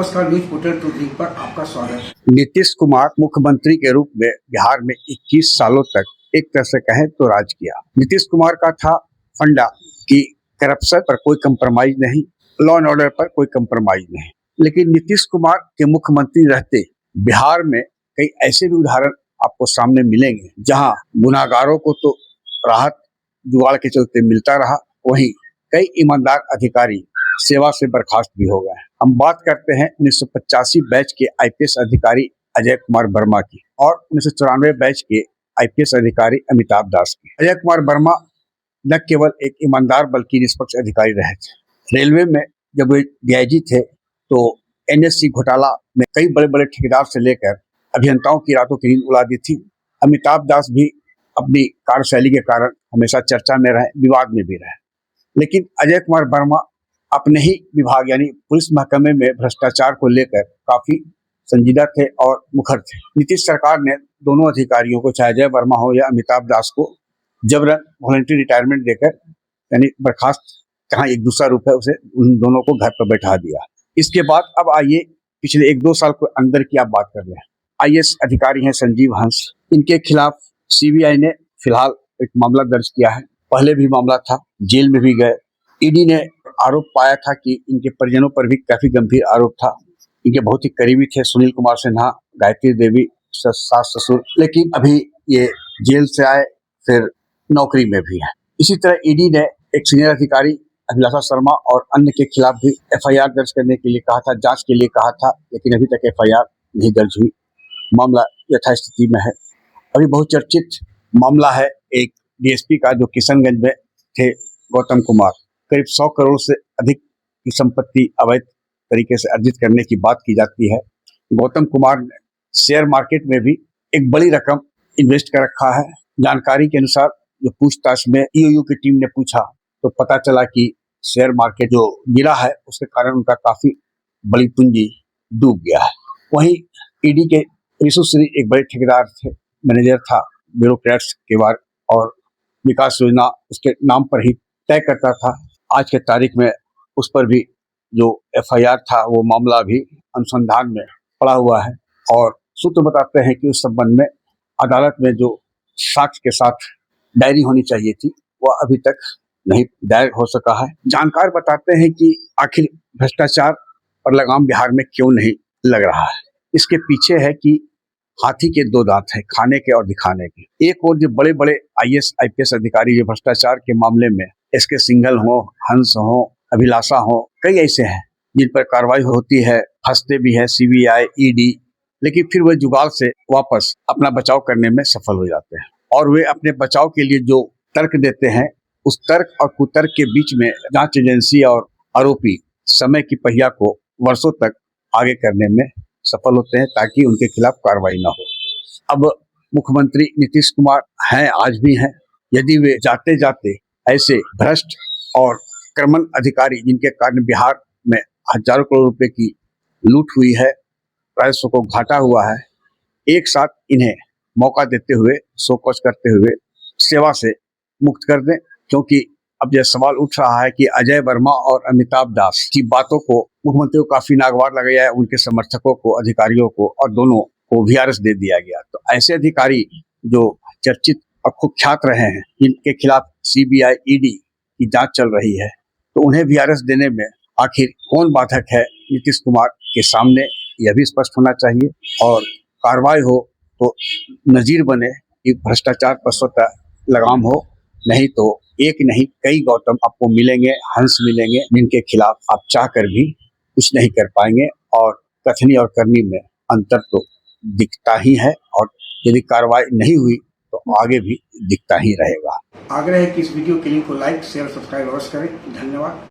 नमस्कार, news portal to the पर आपका स्वागत। नीतीश कुमार मुख्यमंत्री के रूप में बिहार में 21 सालों तक एक तरह से कहें तो राज किया। नीतीश कुमार का था फंडा कि करप्शन पर कोई कंप्रोमाइज नहीं, लॉ एंड ऑर्डर पर कोई कंप्रोमाइज नहीं। लेकिन नीतीश कुमार के मुख्यमंत्री रहते बिहार में कई ऐसे भी उदाहरण आपको सामने मिलेंगे जहां गुनाहगारों को तो राहत जुगाड़ के चलते मिलता रहा, वहीं कई ईमानदार अधिकारी सेवा से बर्खास्त भी हो गए। हम बात करते हैं 1985 बैच के आईपीएस अधिकारी अजय कुमार वर्मा की और 1994 बैच के आईपीएस अधिकारी अमिताभ दास की। अजय कुमार वर्मा न केवल एक ईमानदार बल्कि निष्पक्ष अधिकारी रहे थे। रेलवे में जब वे डीआईजी थे तो एनएससी घोटाला में कई बड़े बड़े ठेकेदार से लेकर अभियंताओं की रातों की नींद उड़ा दी थी। अमिताभ दास भी अपनी कार्यशैली के कारण हमेशा चर्चा में रहे, विवाद में भी रहे। लेकिन अजय कुमार वर्मा अपने ही विभाग यानी पुलिस महकमे में भ्रष्टाचार को लेकर काफी संजीदा थे और मुखर थे। नीतीश सरकार ने दोनों अधिकारियों को, चाहे अजय वर्मा हो या अमिताभ दास को, जबरन वॉलंटरी रिटायरमेंट देकर यानी बर्खास्त कहाँ एक दूसरा रूप है उसे उन दोनों को घर पर बैठा दिया। इसके बाद अब आइए पिछले 1-2 साल के अंदर की आप बात कर लें। आईएएस अधिकारी हैं संजीव हंस, इनके खिलाफ सीबीआई ने फिलहाल एक मामला दर्ज किया है। पहले भी मामला था, जेल में भी गए। ईडी ने आरोप पाया था कि इनके परिजनों पर भी काफी गंभीर आरोप था। इनके बहुत ही करीबी थे सुनील कुमार सिन्हा, गायत्री देवी, सास ससुर, लेकिन अभी ये जेल से आए, फिर नौकरी में भी है। इसी तरह ईडी ने एक सीनियर अधिकारी अभिलाषा शर्मा और अन्य के खिलाफ भी एफआईआर दर्ज करने के लिए कहा था, जांच के लिए कहा था, लेकिन अभी तक एफआईआर नहीं दर्ज हुई। मामला यथास्थिति में है। अभी बहुचर्चित मामला है एक डीएसपी का जो किशनगंज में थे, गौतम कुमार। करीब 100 करोड़ से अधिक की संपत्ति अवैध तरीके से अर्जित करने की बात की जाती है। गौतम कुमार ने शेयर मार्केट में भी एक बड़ी रकम इन्वेस्ट कर रखा है। जानकारी के अनुसार जो पूछताछ में ईओयू की टीम ने पूछा तो पता चला कि शेयर मार्केट जो गिरा है उसके कारण उनका काफी बड़ी पूंजी डूब गया है। वहीं ईडी के यशु श्री एक बड़े ठेकेदार थे, मैनेजर था, ब्यूरोक्रेट्स के बार और विकास योजना उसके नाम पर ही तय करता था। आज के तारीख में उस पर भी जो एफआईआर था वो मामला भी अनुसंधान में पड़ा हुआ है और सूत्र बताते हैं कि उस संबंध में अदालत में जो साक्ष्य के साथ डायरी होनी चाहिए थी वह अभी तक नहीं दायर हो सका है। जानकार बताते हैं कि आखिर भ्रष्टाचार पर लगाम बिहार में क्यों नहीं लग रहा है। इसके पीछे है कि हाथी के 2 दांत हैं, खाने के और दिखाने के। एक और जो बड़े बड़े आईएएस आईपीएस अधिकारी जो भ्रष्टाचार के मामले में एसके सिंघल हो, हंस हो, अभिलाषा हो, कई ऐसे हैं जिन पर कार्रवाई होती है, फंसते भी है सीबीआई, ईडी, लेकिन फिर वे जुगाड़ से वापस अपना बचाव करने में सफल हो जाते हैं और वे अपने बचाव के लिए जो तर्क देते हैं उस तर्क और कुतर्क के बीच में जांच एजेंसी और आरोपी समय की पहिया को वर्षों तक आगे करने में सफल होते हैं ताकि उनके खिलाफ कार्रवाई न हो। अब मुख्यमंत्री नीतीश कुमार हैं, आज भी हैं। यदि वे जाते जाते ऐसे भ्रष्ट और कर्मन अधिकारी जिनके कारण बिहार में हजारों करोड़ रुपए की लूट हुई है, राजस्व को घाटा हुआ है, एक साथ इन्हें मौका देते हुए, शोकॉज करते हुए सेवा से मुक्त कर दें। क्योंकि अब यह सवाल उठ रहा है कि अजय वर्मा और अमिताभ दास की बातों को मुख्यमंत्री को काफी नागवार लग गया है, उनके समर्थकों को, अधिकारियों को, और दोनों को वीआरएस दे दिया गया। तो ऐसे अधिकारी जो चर्चित और कुख्यात रहे हैं, जिनके खिलाफ सीबीआई, ईडी की जांच चल रही है, तो उन्हें वीआरएस देने में आखिर कौन बाधक है, नीतीश कुमार के सामने यह भी स्पष्ट होना चाहिए और कार्रवाई हो तो नजीर बने कि भ्रष्टाचार पर स्वतः लगाम हो। नहीं तो एक नहीं कई गौतम आपको मिलेंगे, हंस मिलेंगे, जिनके खिलाफ आप चाह कर भी कुछ नहीं कर पाएंगे और कथनी और करनी में अंतर तो दिखता ही है और यदि कार्रवाई नहीं हुई तो आगे भी दिखता ही रहेगा। आग्रह है कि इस वीडियो के लिंक को लाइक, शेयर, सब्सक्राइब अवश्य करें। धन्यवाद।